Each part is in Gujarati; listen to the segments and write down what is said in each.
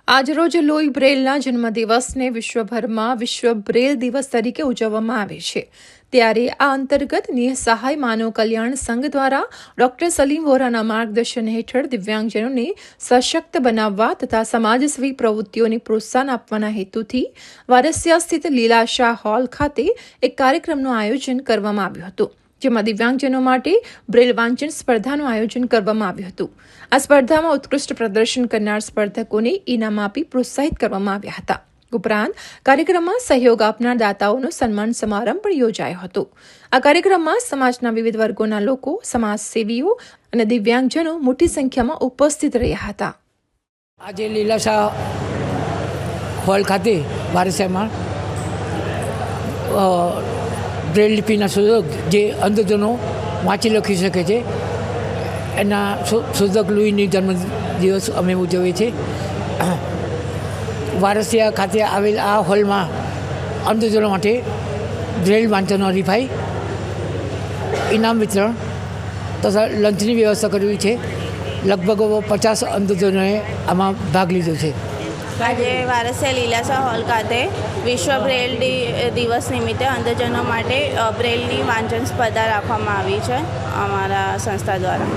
આજરોજ લોઈ બ્રેલના જન્મદિવસને વિશ્વભરમાં વિશ્વ બ્રેલ દિવસ તરીકે ઉજવવામાં આવે છે. ત્યારે આ અંતર્ગત નિઃસહાય માનવ કલ્યાણ સંઘ દ્વારા ડોક્ટર સલીમ વોરાના માર્ગદર્શન હેઠળ દિવ્યાંગજનોને સશક્ત બનાવવા તથા સમાજસેવી પ્રવૃત્તિઓને પ્રોત્સાહન આપવાના હેતુથી વારસિયા સ્થિત લીલાશાહ હોલ ખાતે એક કાર્યક્રમનું આયોજન કરવામાં આવ્યું હતું, જેમાં દિવ્યાંગજનો માટે બ્રેલ વાંચન સ્પર્ધાનું આયોજન કરવામાં આવ્યું હતું. આ સ્પર્ધામાં ઉત્કૃષ્ટ પ્રદર્શન કરનાર સ્પર્ધકોને ઇનામ આપી પ્રોત્સાહિત કરવામાં આવ્યા હતા. ઉપરાંત કાર્યક્રમમાં સહયોગ આપનાર દાતાઓનો સન્માન સમારંભ પણ યોજાયો હતો. આ કાર્યક્રમમાં સમાજના વિવિધ વર્ગોના લોકો, સમાજસેવીઓ અને દિવ્યાંગજનો મોટી સંખ્યામાં ઉપસ્થિત રહ્યા હતા. આજે લીલાશાહ હોલ ખાતે વારસિયામાં બ્રેલ લિપિના શોધક જે અંધજનો વાંચી લખી શકે છે એના શોધક લુઈની જન્મદિવસ અમે ઉજવીએ છીએ. વારસિયા ખાતે આવેલ આ હોલમાં અંધજનો માટે બ્રેલ વાંચનનો હરીફાઈ, ઇનામ વિતરણ તથા લંચની વ્યવસ્થા કરવી છે. લગભગ 50 અંધજનોએ આમાં ભાગ લીધો છે. આજે વારસિયા લીલાશાહ હોલ ખાતે વિશ્વ બ્રેલ દિવસ નિમિત્તે અંધજનો માટે બ્રેલની વાંચન સ્પર્ધા રાખવામાં આવી છે અમારા સંસ્થા દ્વારા.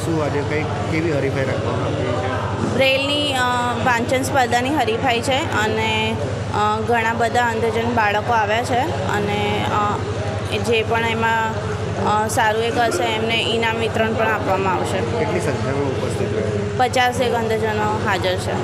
શું આજે કેવી હરીફાઈ રાખવામાં આવી છે? બ્રેલની વાંચન સ્પર્ધાની હરીફાઈ છે અને ઘણા બધા અંધજન બાળકો આવ્યા છે અને જે પણ એમાં સારું એક હશે એમને ઇનામ વિતરણ પણ આપવામાં આવશે. કેટલી સંખ્યામાં ઉપસ્થિત રહે? 50 અંધજનો હાજર છે.